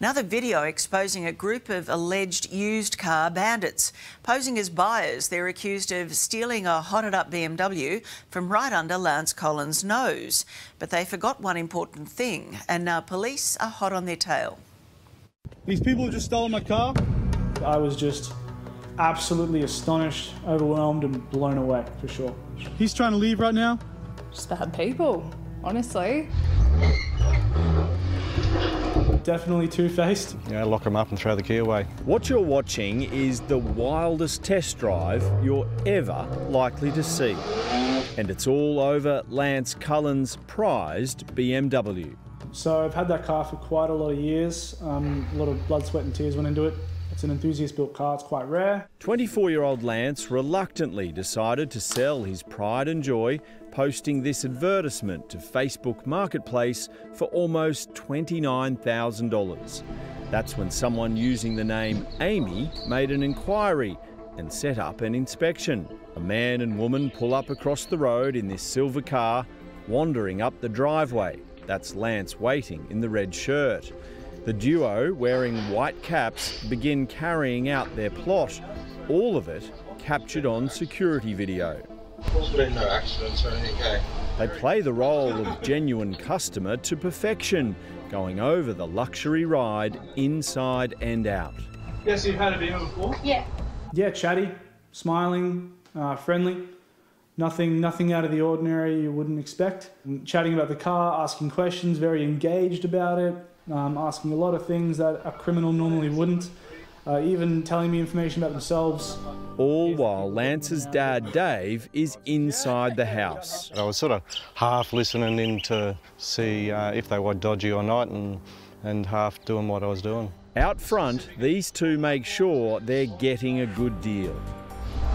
Another video exposing a group of alleged used car bandits. Posing as buyers, they're accused of stealing a hotted-up BMW from right under Lance Collins' nose. But they forgot one important thing, and now police are hot on their tail. These people have just stolen my car. I was just absolutely astonished, overwhelmed and blown away, for sure. He's trying to leave right now. Just bad people, honestly. Definitely two-faced. Yeah, lock them up and throw the key away. What you're watching is the wildest test drive you're ever likely to see. And it's all over Lance Cullen's prized BMW. So I've had that car for quite a lot of years. A lot of blood, sweat and tears went into it. It's an enthusiast-built car, it's quite rare. 24-year-old Lance reluctantly decided to sell his pride and joy, posting this advertisement to Facebook Marketplace for almost $29,000. That's when someone using the name Amy made an inquiry and set up an inspection. A man and woman pull up across the road in this silver car, wandering up the driveway. That's Lance waiting in the red shirt. The duo, wearing white caps, begin carrying out their plot, all of it captured on security video. There's been no accidents or anything, eh? They play the role of genuine customer to perfection, going over the luxury ride inside and out. Yes, you've had a BMW before? Yeah. Yeah, chatty, smiling, friendly. Nothing out of the ordinary you wouldn't expect. And chatting about the car, asking questions, very engaged about it. Asking a lot of things that a criminal normally wouldn't, even telling me information about themselves. All while Lance's dad, Dave, is inside the house. I was sort of half listening in to see if they were dodgy or not, and half doing what I was doing. Out front, these two make sure they're getting a good deal.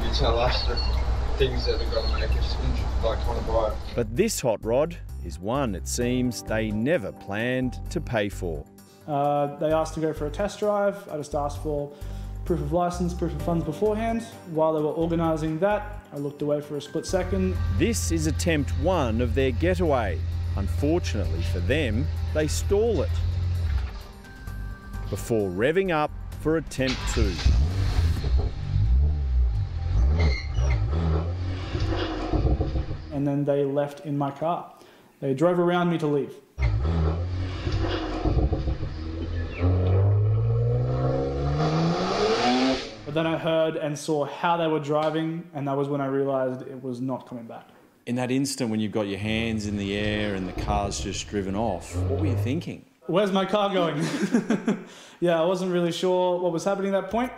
You tell us the things that are going to make us like want to buy it. But this hot rod is one, it seems, they never planned to pay for. They asked to go for a test drive. I just asked for proof of license, proof of funds beforehand. While they were organising that, I looked away for a split second. This is attempt one of their getaway. Unfortunately for them, they stall it before revving up for attempt two. And then they left in my car. They drove around me to leave. But then I heard and saw how they were driving, and that was when I realised it was not coming back. In that instant when you've got your hands in the air and the car's just driven off, what were you thinking? Where's my car going? Yeah, I wasn't really sure what was happening at that point.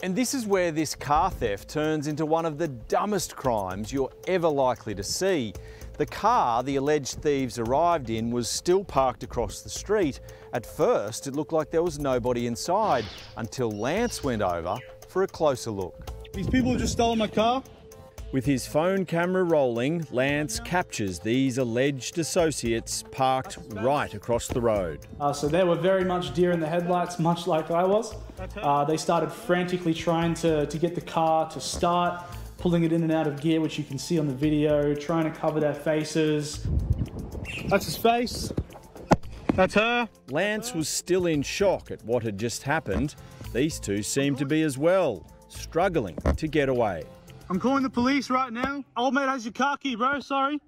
And this is where this car theft turns into one of the dumbest crimes you're ever likely to see. The car the alleged thieves arrived in was still parked across the street. At first, it looked like there was nobody inside until Lance went over for a closer look. These people have just stolen my car. With his phone camera rolling, Lance captures these alleged associates parked right across the road. So they were very much deer in the headlights, much like I was. They started frantically trying to get the car to start, pulling it in and out of gear, which you can see on the video, trying to cover their faces. That's his face. That's her. Lance was still in shock at what had just happened. These two seemed to be as well, struggling to get away. I'm calling the police right now. Old mate has your car key, bro, sorry.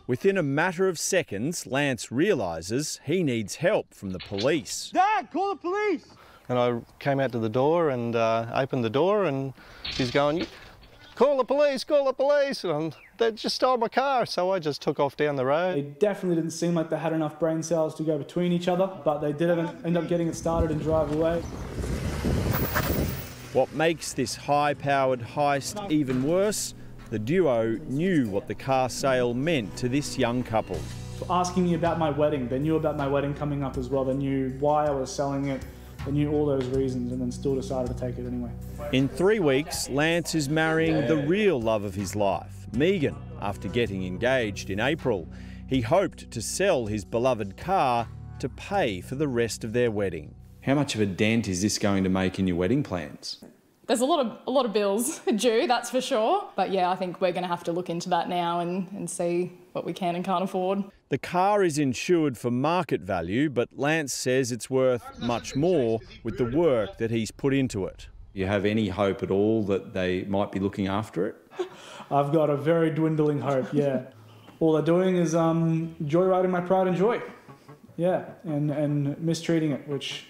Within a matter of seconds, Lance realises he needs help from the police. Dad, call the police! And I came out to the door and opened the door, and she's going, call the police, call the police. And they just stole my car, so I just took off down the road. They definitely didn't seem like they had enough brain cells to go between each other, but they did end up getting it started and drive away. What makes this high-powered heist even worse, the duo knew what the car sale meant to this young couple. Asking me about my wedding, they knew about my wedding coming up as well. They knew why I was selling it. They knew all those reasons and then still decided to take it anyway. In 3 weeks, Lance is marrying the real love of his life, Megan, after getting engaged in April. He hoped to sell his beloved car to pay for the rest of their wedding. How much of a dent is this going to make in your wedding plans? There's a lot of bills due, that's for sure. But yeah, I think we're going to have to look into that now and see what we can and can't afford. The car is insured for market value, but Lance says it's worth much more with the work that he's put into it. You have any hope at all that they might be looking after it? I've got a very dwindling hope, yeah. All they're doing is joyriding my pride and joy. Yeah, and mistreating it, which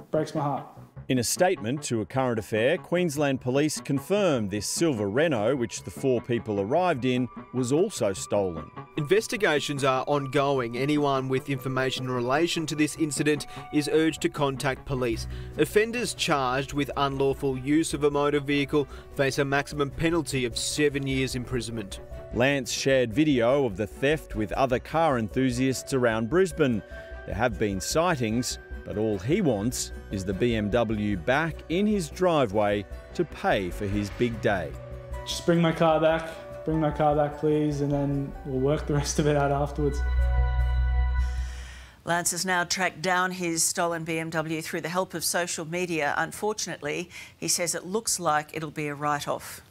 breaks my heart. In a statement to A Current Affair, Queensland Police confirmed this silver Renault, which the 4 people arrived in, was also stolen. Investigations are ongoing. Anyone with information in relation to this incident is urged to contact police. Offenders charged with unlawful use of a motor vehicle face a maximum penalty of 7 years imprisonment. Lance shared video of the theft with other car enthusiasts around Brisbane. There have been sightings, but all he wants is the BMW back in his driveway to pay for his big day. Just bring my car back please, and then we'll work the rest of it out afterwards. Lance has now tracked down his stolen BMW through the help of social media. Unfortunately, he says it looks like it'll be a write-off.